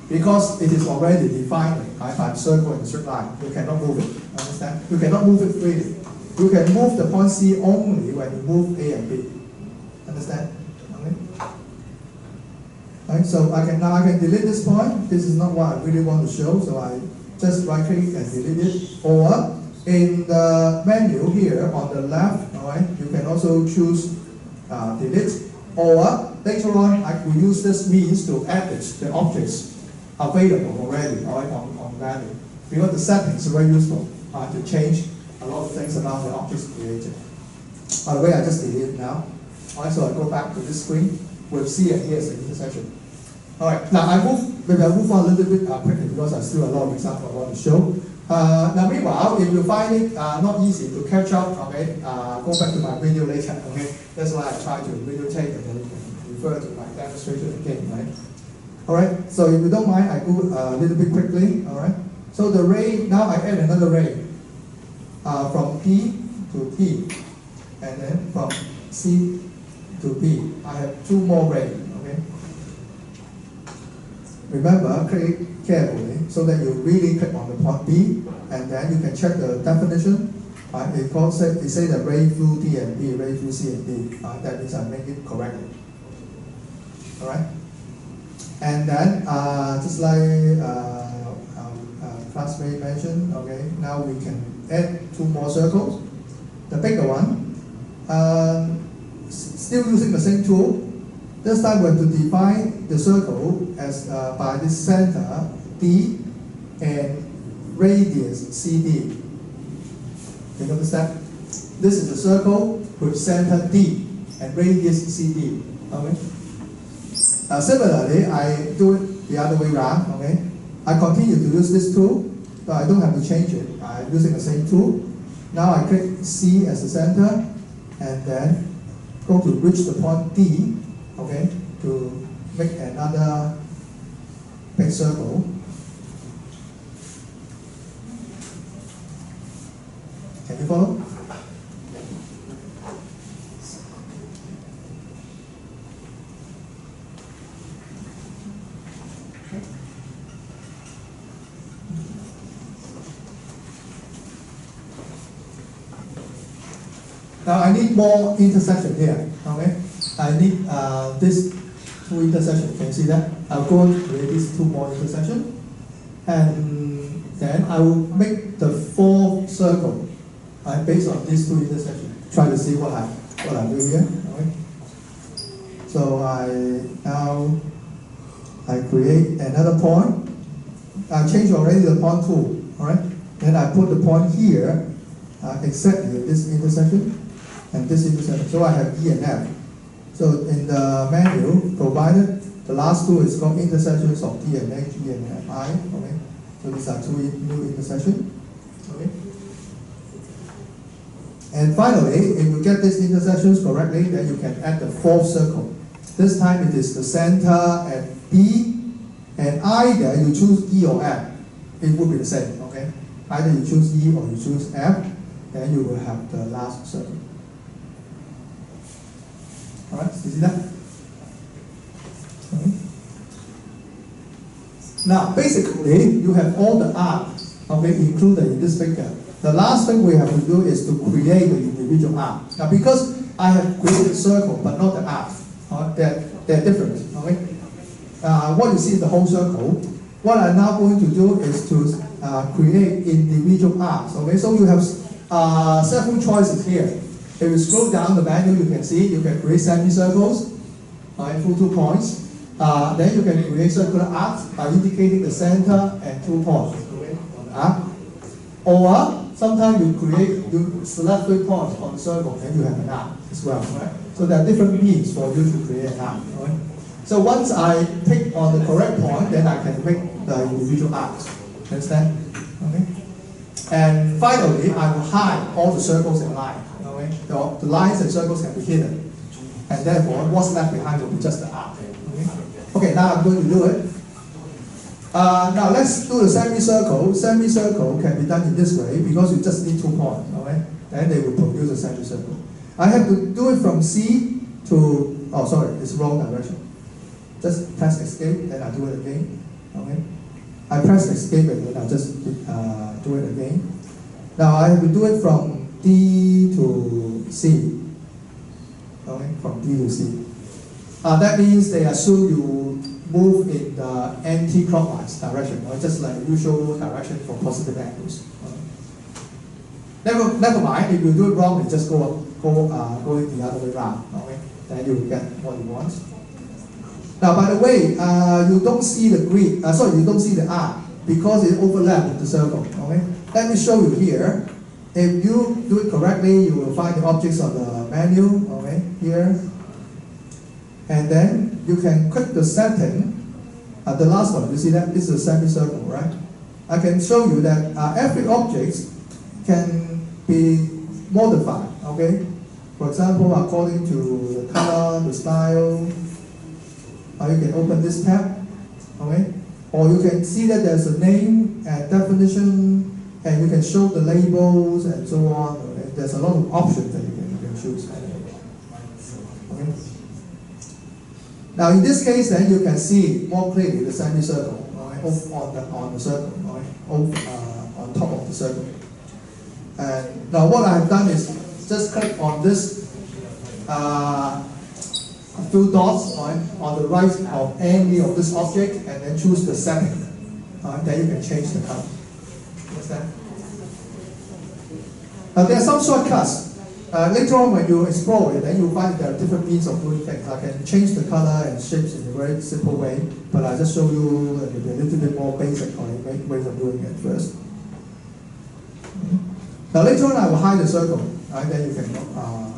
because it is already defined by a circle and a straight line. You cannot move it, understand? You cannot move it freely. You can move the point C only when you move A and B, understand? Okay? Right, so I can delete this point. This is not what I really want to show, so I just right click and delete it. Or in the menu here on the left, all right, you can also choose delete. Or later on, I will use this means to edit the objects available already, all right, on value. Because the settings are very useful to change a lot of things about the objects created. By the way, I just delete it now. All right, so I go back to this screen. We'll see it here as an intersection. All right, now maybe I'll move on a little bit quickly because I still have a lot of examples I want to show. Now meanwhile, if you find it not easy to catch up, okay, go back to my video later, okay? That's why I try to videotape and then you can refer to my demonstration again, right? All right, so if you don't mind, I go a little bit quickly, all right? So the ray, now I add another ray from P to P, and then from C to P. I have two more rays, okay? Remember, click carefully so that you really click on the point B, and then you can check the definition. It says that ray through D and B, ray through C and D. That means I make it correctly. All right? And then, just like classmate mentioned, okay, now we can add two more circles. The bigger one, still using the same tool. This time we have to define the circle as by this center D and radius CD. You understand? This is a circle with center D and radius CD. Okay. Similarly, I do it the other way around. Okay. I continue to use this tool, so I don't have to change it. I'm using the same tool. Now I click C as the center, and then go to reach the point D. Okay, to make another big circle. Can you follow? Now I need more intersection here. Okay. I need this two intersections. Can you see that? I'll go and create these two more intersections, and then I will make the fourth circle based on these two intersections. Try to see what I do here. Okay. So I create another point. I changed already the point tool. All right. Then I put the point here, exactly this intersection and this intersection. So I have E and F. So in the menu provided, the last two is called intersections of D and H, E and F, I. Okay. So these are two new intersections. Okay. And finally, if you get these intersections correctly, then you can add the fourth circle. This time it is the center at B, and either you choose E or F. It will be the same. Okay. Either you choose E or you choose F, then you will have the last circle. All right, you see that? Okay. Now, basically, you have all the arcs, okay, included in this figure. The last thing we have to do is to create the individual arc. Now, because I have created a circle, but not the arcs, they're different, okay? what you see in the whole circle. What I'm now going to do is to create individual arcs. Okay, so you have several choices here. If you scroll down the menu, you can see you can create semicircles through 2 points. Then you can create circular arcs by indicating the center and 2 points on the arc. Or sometimes you select 3 points on the circle and you have an arc as well. Right? So there are different means for you to create an arc. Right? So once I pick on the correct point, then I can make the individual arcs. Understand? Okay. And finally, I will hide all the circles and lines. Okay? The lines and circles can be hidden. And therefore, what's left behind will be just the arc. Okay, now I'm going to do it. Now let's do the semicircle. Semicircle can be done in this way because you just need 2 points. Okay? Then they will produce a semicircle. I have to do it from C to, oh sorry, it's wrong direction. Just press escape, then I do it again. Okay? I press escape and then I just do it again. Now I have to do it from D to C. Okay? From D to C. That means they assume you move in the anti-clockwise direction, or just like the usual direction for positive angles. Never mind, if you do it wrong, you just go going the other way around. Okay? Then you will get what you want. Now, by the way, you don't see the grid. You don't see the arc because it overlaps with the circle. Okay? Let me show you here. If you do it correctly, you will find the objects on the menu. Okay, here. And then you can click the setting. The last one, you see that? This is a semicircle, right? I can show you that every object can be modified, okay? For example, according to the color, the style, you can open this tab, okay? Or you can see that there's a name and definition, and you can show the labels and so on. Okay? There's a lot of options that you can choose. Okay? Now in this case, then you can see more clearly the semicircle on the circle, on top of the circle. And now what I have done is just click on this few dots on the right of any of this object, and then choose the setting. Then you can change the color. Understand? Now there are some shortcuts. Later on, when you explore it, then you'll find there are different means of doing things. I can change the color and shapes in a very simple way, but I just show you a little bit more basic ways of doing it first. Now later on, I will hide the circle. Then you can.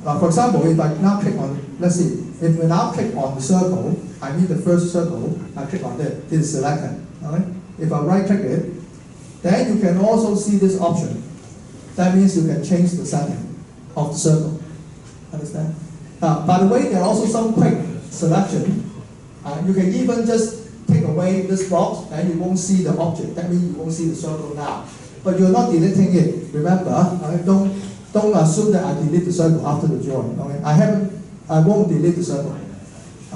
Now, for example, if I now click on, let's see, if we now click on the circle, I need the first circle. I click on it. This is selected. Okay? If I right-click it, then you can also see this option. That means you can change the setting of the circle. Understand? By the way, there are also some quick selection. You can even just take away this box and you won't see the object. That means you won't see the circle now. But you're not deleting it. Remember, don't assume that I delete the circle after the drawing. Okay? I won't delete the circle.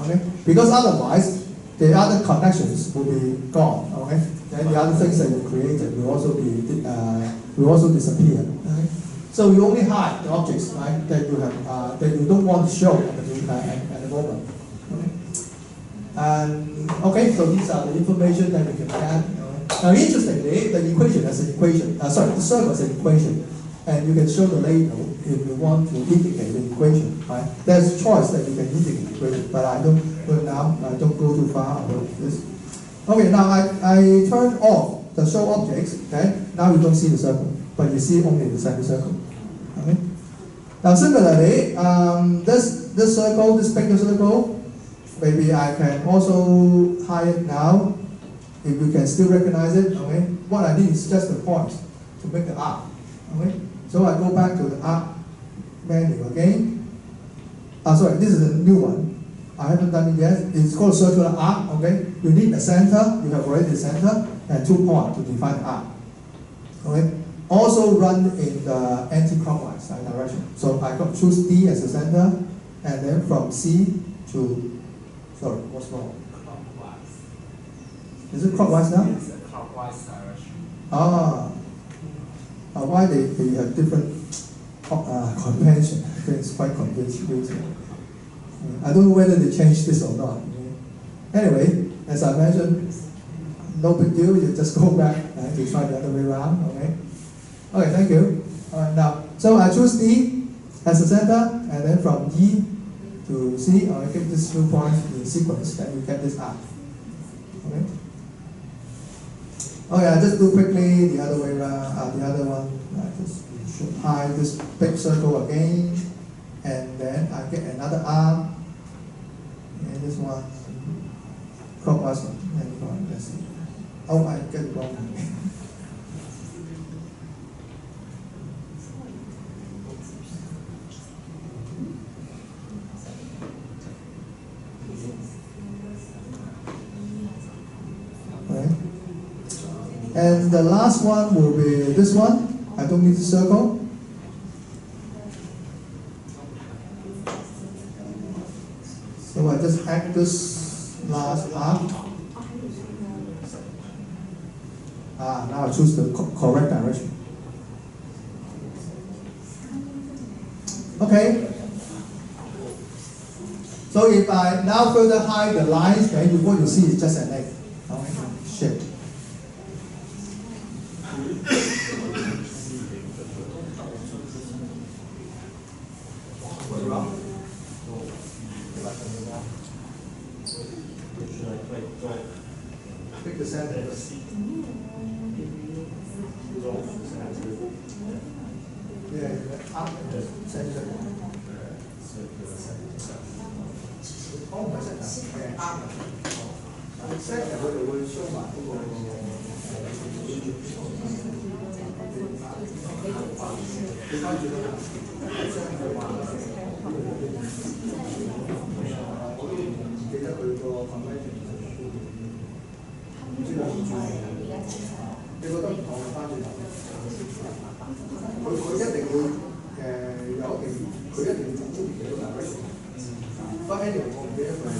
Okay? Because otherwise, the other connections will be gone. Okay? And the other things that you created will also disappear. Okay? So you only hide the objects, right, that you have that you don't want to show at the moment. Okay? And okay, so these are the information that we can add. Now, interestingly, the equation as an equation. The circle as an equation, and you can show the label if you want to indicate the equation. Right? There's a choice that you can indicate the equation, but I don't go too far about this. Okay, now I turn off the show objects. Okay, now you don't see the circle, but you see only the semicircle. Okay. Now similarly, this circle, this bigger circle, maybe I can also hide it now. If you can still recognize it, okay. What I need is just the point to make the arc. Okay. So I go back to the arc menu again. Sorry, this is a new one. I haven't done it yet. It's called circular arc. Okay. You need a center. You have already the center and 2 points to define the arc. Okay. Also run in the anti-clockwise direction. So I choose D as the center, and then from C to, sorry, what's wrong? Clockwise. Is it clockwise now? It's a clockwise direction. Why they have different convention? I think it's quite confusing. I don't know whether they changed this or not. Anyway, As I mentioned, no big deal, you just go back to try the other way around, okay? Okay, thank you. All right, now, so I choose D as a center, and then from E to C, I give these 2 points in sequence, then you get this arc. Okay? Okay, I just do quickly the other way around, the other one. I just should hide this big circle again, and then I get another arm, and this one, clockwise one, and let's see. Oh, I get it wrong. And the last one will be this one. I don't need to circle. So I just add this last arc. Now I choose the correct direction. Okay. So if I now further hide the lines, then what you see is just an egg. Shape. Pick the center. Yeah, up and the center. Oh, my center. Up. Center 我哋會 show 埋嗰個。你翻轉啦。記得佢個 convention。你覺得唔同嘅翻轉頭，佢一定會有一定，佢一定要做足幾個 direction。不過 anyway 我唔記得佢係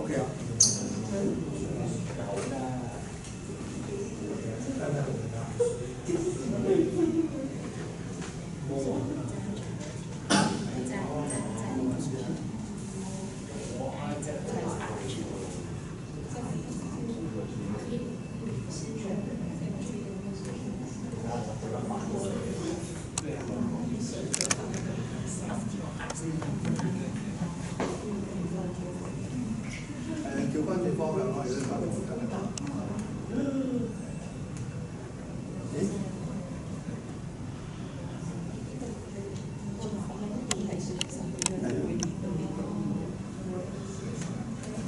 OK 啊。調翻轉方向咯，有啲發覺緊一打。咦？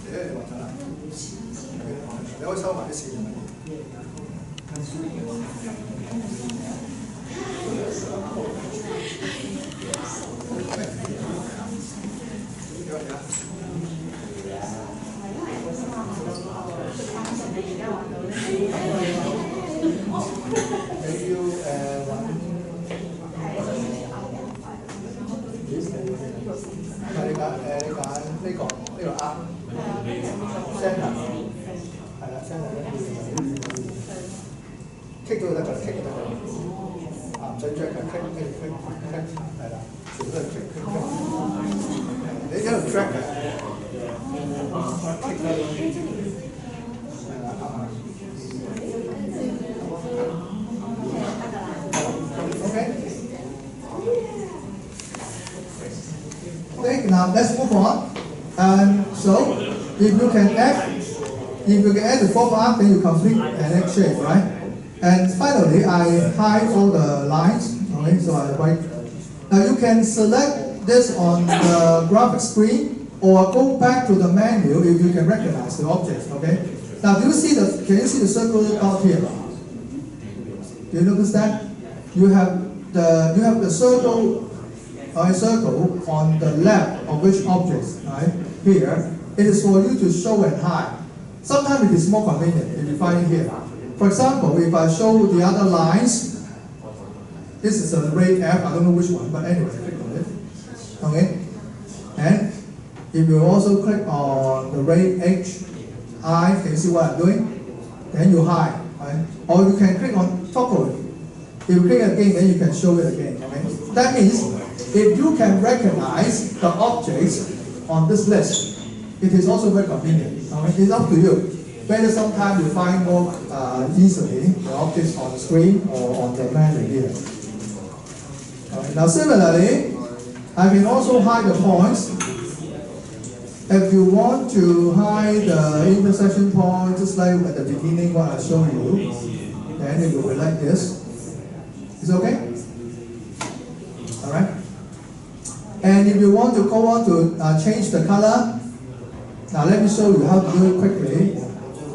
你話咗啦，你可以收埋啲線。棘到得㗎，棘到唔使 drag 㗎，棘係啦，全部都係棘。你一路 drag 㗎，棘到係啦OK. Okay, now let's move on. And so, if you can add the fourth arc, then you complete an egg shape, right? And finally, I hide all the lines. Okay, so I write. Now you can select this on the graphic screen, or go back to the menu if you can recognize the objects. Okay. Now, can you see the circle out here? Do you notice that? You have the circle on the left of which objects, right? Here, it is for you to show and hide. Sometimes it is more convenient if you find it here. For example, if I show the other lines, this is a ray F, I don't know which one, but anyway, click on it. Okay? And if you also click on the ray H, I, can you see what I'm doing? Then you hide, right? Or you can click on toggle it. If you click again, then you can show it again. Okay? That means if you can recognize the objects on this list, it is also very convenient. It's up to you. Whether sometimes you find more easily the objects on the screen or on the menu here. Now similarly, I can also hide the points. If you want to hide the intersection point, just like at the beginning what I showed you, then it will be like this. It's okay? Alright? And if you want to go on to change the color, now let me show you how to do it quickly.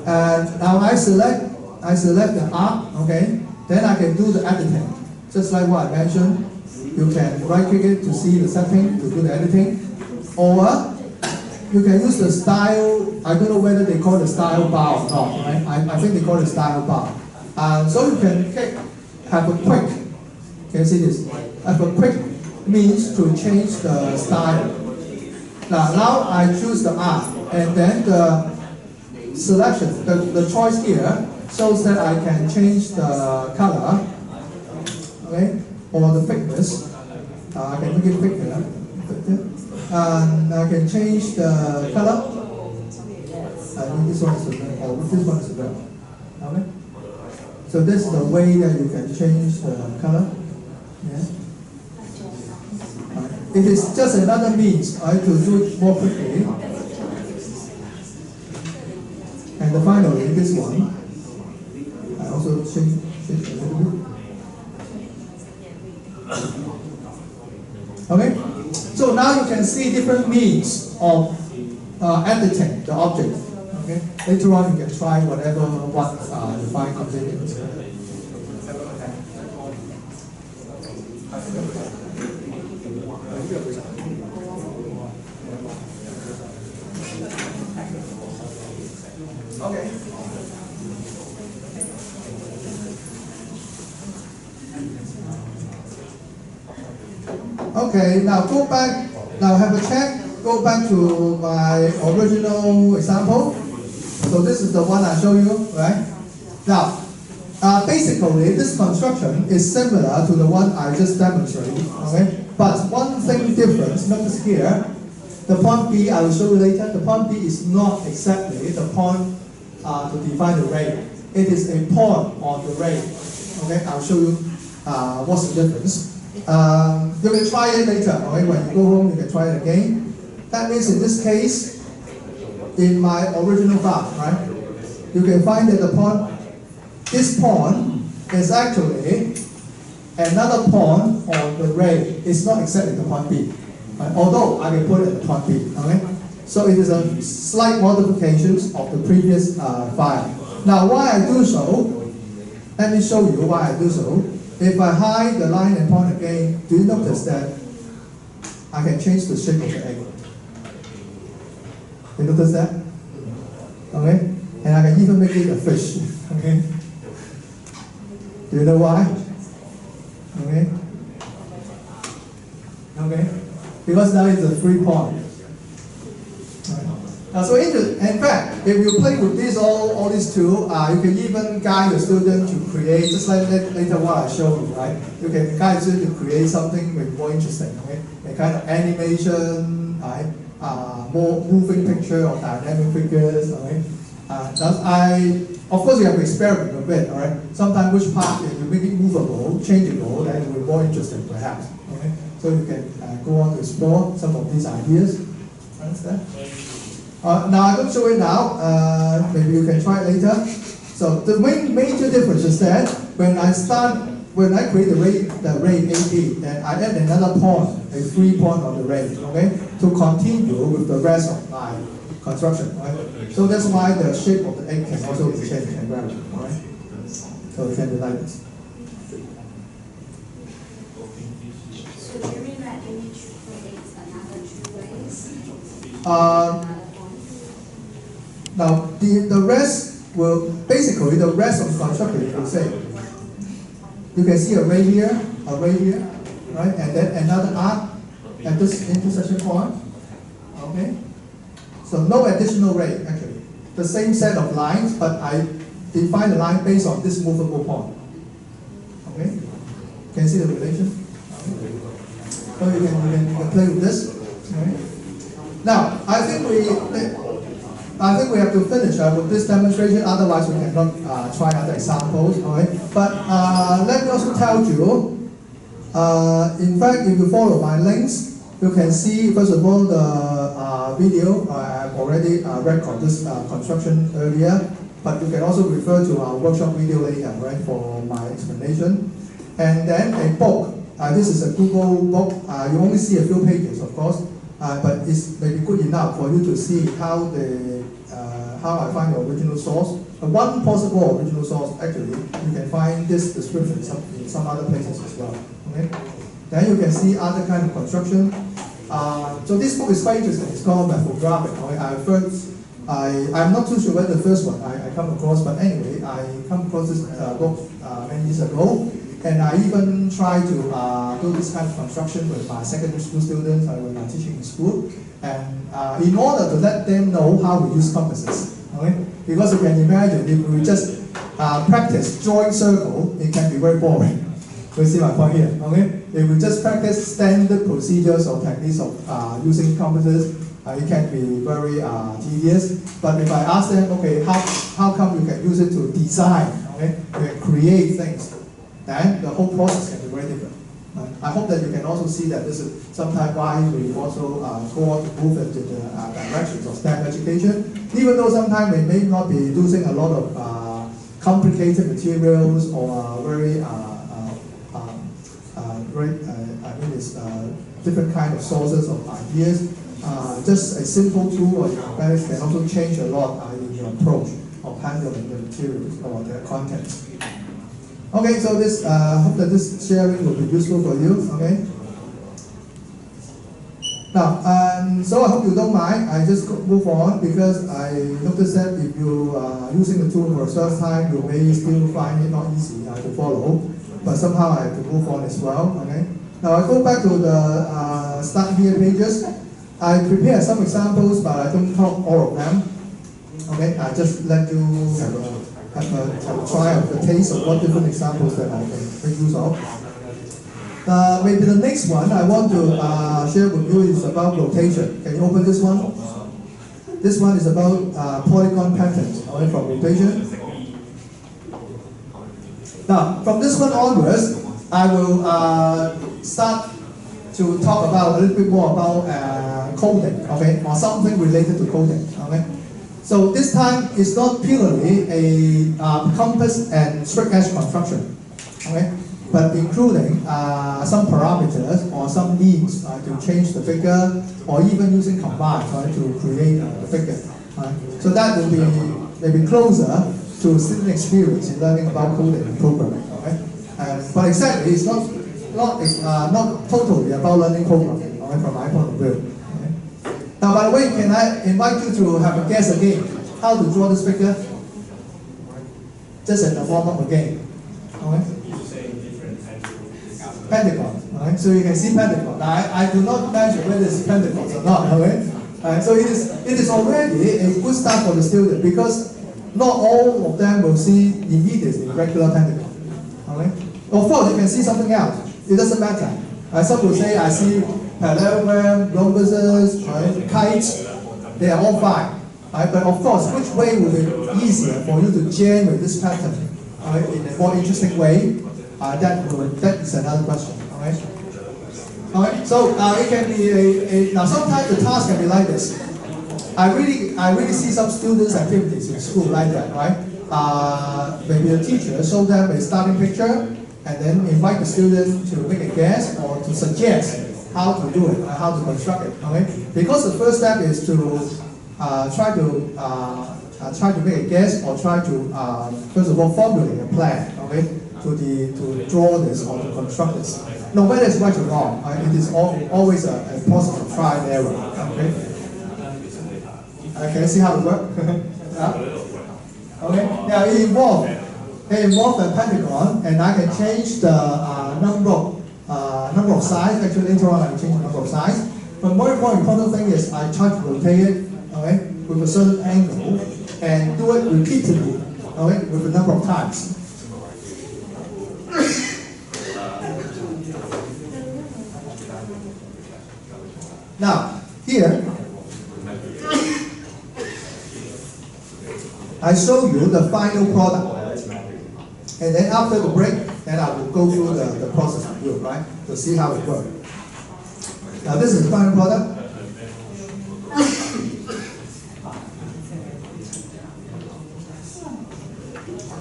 And now I select the arc, okay? Then I can do the editing. Just like what I mentioned, you can right click it to see the setting to do the editing. Or you can use the style, I don't know whether they call it style bar or not, right? I think they call it style bar. So you can have a quick, can you see this? Have a quick means to change the style. Now I choose the arc, and then the selection, the choice here shows that I can change the color, okay, or the thickness. I can make it thicker. And I can change the color. I think this one is the red, or this one is the red. Okay? So this is the way that you can change the color. Yeah. It is just another means to do it more quickly. And finally, this one, I also change a little bit. Okay? So now you can see different means of editing the object. Okay? Later on you can try whatever you find convenient. Okay. Okay, now go back, now have a check, go back to my original example. So this is the one I showed you, right? Now, basically this construction is similar to the one I just demonstrated, okay? But one thing different, notice here, the point B, I will show you later, the point B is not exactly the point to define the ray. It is a point on the ray, okay? I'll show you what's the difference. You can try it later, okay? When you go home, you can try it again. That means in this case, in my original graph, right? You can find that the point, this point is actually another point on the ray. It's not exactly the point B, right? Although I can put it at the point B, okay? So it is a slight modifications of the previous file. Now, why I do so? Let me show you why I do so. If I hide the line and point again, do you notice that I can change the shape of the egg? You notice that? Okay? And I can even make it a fish. Okay? Do you know why? Okay? Okay? Because now it's a 3 point. So in fact, if you play with this all these tools, you can even guide the student to create, just like later what I showed you, right? You can guide the student to create something more interesting, okay? A kind of animation, right? More moving picture or dynamic figures, okay? Of course, you have to experiment a bit, all right? Sometimes which part, if you make it movable, changeable, then it will be more interesting perhaps, okay? So you can go on to explore some of these ideas. Understand? Now I don't show it now, maybe you can try it later. So the major difference is that when I create the ray AB, then I add another point, a 3 point on the ray, okay, to continue with the rest of my construction, right? So that's why the shape of the egg can also be changed and varied, right? So it can be like this. So during that image creates another 2 ways? Now, the rest will, basically, the rest of the construction is the same. You can see a ray here, right? And then another arc at this intersection point, okay? So no additional ray, actually. The same set of lines, but I define the line based on this movable point, okay? Can you see the relation? Okay. So you can play with this, okay? Now, I think we have to finish with this demonstration. Otherwise, we cannot try other examples. Okay? But let me also tell you. In fact, if you follow my links, you can see first of all the video. I've already recorded this construction earlier, but you can also refer to our workshop video later, right, for my explanation. And then a book. This is a Google book. You only see a few pages, of course, but it's maybe good enough for you to see how I find the original source. One possible original source, actually, you can find this description in some other places as well. Okay? Then you can see other kind of construction. So this book is quite interesting. It's called Methodographic. Okay? I'm not too sure whether the first one I come across, but anyway, I come across this book many years ago. And I even try to do this kind of construction with my secondary school students when I'm teaching in school. And in order to let them know how we use compasses. Okay? Because you can imagine, if we just practice drawing circle, it can be very boring. You see my point here? Okay? If we just practice standard procedures or techniques of using compasses, it can be very tedious. But if I ask them, okay, how come you can use it to design, okay, to create things, then the whole process can be very different. I hope that you can also see that this is sometimes why we also go on to move into the directions of STEM education, even though sometimes we may not be using a lot of complicated materials or very different kind of sources of ideas. Just a simple tool or mathematics can also change a lot in your approach of handling the materials or the content. Okay, so this hope that this sharing will be useful for you. Okay. Now, so I hope you don't mind. I just move on because I noticed that if you are using the tool for the first time, you may still find it not easy to follow. But somehow I have to move on as well. Okay. Now I go back to the start here pages. I prepared some examples, but I don't talk all of them. Okay, I just let you have a try of the taste of what different examples that I can make use of. Maybe the next one I want to share with you is about rotation. Can you open this one? This one is about polygon patterns from rotation. Now, from this one onwards, I will start to talk about a little bit more about coding, okay, or something related to coding, okay. So this time it's not purely a compass and straight edge construction, okay, but including some parameters or some means to change the figure, or even using combine to create the figure. So that will be maybe closer to student experience in learning about coding and programming. Okay? But exactly, it's not totally about learning programming, okay, from my point of view. Okay? Now, by the way, can I invite you to have a guess again how to draw this figure? Just in the form of a game. Okay? Pentagon. Okay? So you can see pentagon. Now, I do not mention whether it's pentagons or not. Okay? So it is already a good start for the student because not all of them will see immediately regular pentagon. Okay? Of course, you can see something else. It doesn't matter. Some will say, I see parallelogram, rhombuses, kites. They are all fine. But of course, which way will be easier for you to generate this pattern in a more interesting way? That is another question. Okay? So it can be now sometimes the task can be like this. I really see some students' activities in school like that, right? Maybe the teacher show them a starting picture and then invite the student to make a guess or to suggest how to do it, how to construct it. Okay? Because the first step is to try to make a guess or try to first of all formulate a plan. Okay? To draw this or to construct this. No matter it's right or wrong, it is always a process of trial and error. Okay? Can you see how it works? Okay. Now it involves a pentagon, and I can change the number of sides. Actually, later on I will change the number of sides. But more important thing is I try to rotate it, okay, with a certain angle, and do it repeatedly, okay, with a number of times. Now, here, I show you the final product. And then after the break, then I will go through the process of you, right? To see how it works. Now this is the final product.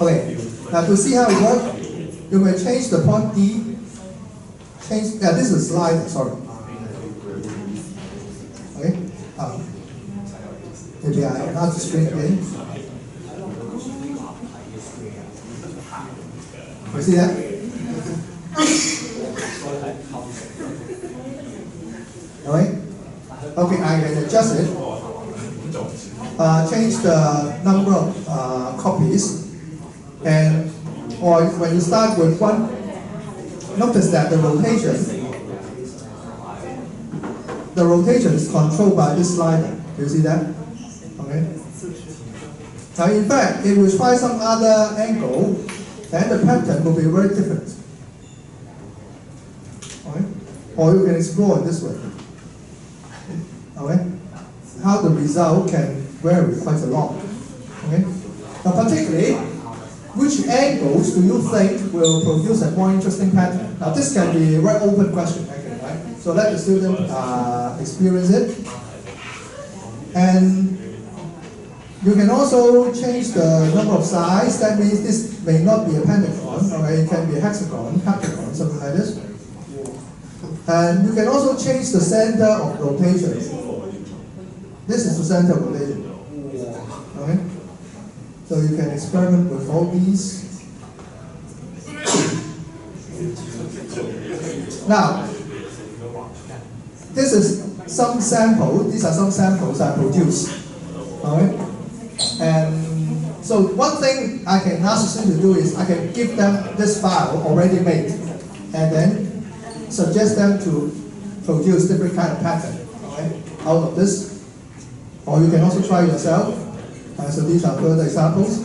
Okay, now to see how it works, you may change the point D. This is a slide, sorry. Okay, maybe I enlarge the screen again. You see that? Alright? Okay, I can adjust it. Change the number of copies. And or when you start with one, notice that the rotation is controlled by this slider. Do you see that? Okay. Now in fact, if we try some other angle, then the pattern will be very different. Okay? Or you can explore it this way. Okay? How the result can vary quite a lot. Okay? Now particularly, which angles do you think will produce a more interesting pattern? Now this can be a very open question, actually, right? So let the student experience it. And you can also change the number of sides. That means this may not be a pentagon, okay? It can be a hexagon, heptagon, something like this. And you can also change the center of rotation. This is the center of rotation. Okay? So you can experiment with all these. Now, this is some sample. These are some samples I produced. Alright? And so one thing I can ask the students to do is I can give them this file already made and then suggest them to produce different kind of pattern, okay, out of this. Or you can also try yourself. So these are further examples.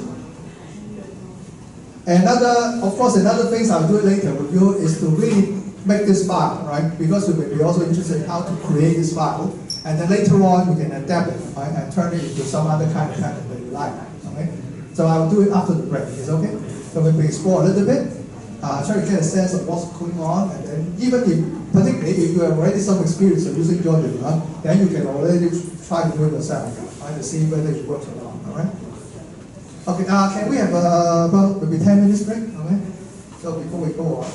Of course, another thing I'll do later with you is to really make this file, right? Because you may be also interested in how to create this file, and then later on you can adapt it, right, and turn it into some other kind of pattern that you like. Okay? So I'll do it after the break. Is okay? So we explore a little bit, try to get a sense of what's going on, and then even if, particularly if you have already some experience of using GeoGebra, then you can already try to do it yourself, right, to see whether it works or not. All right? Okay. Can we have about maybe 10 minutes break? Okay. So before we go on.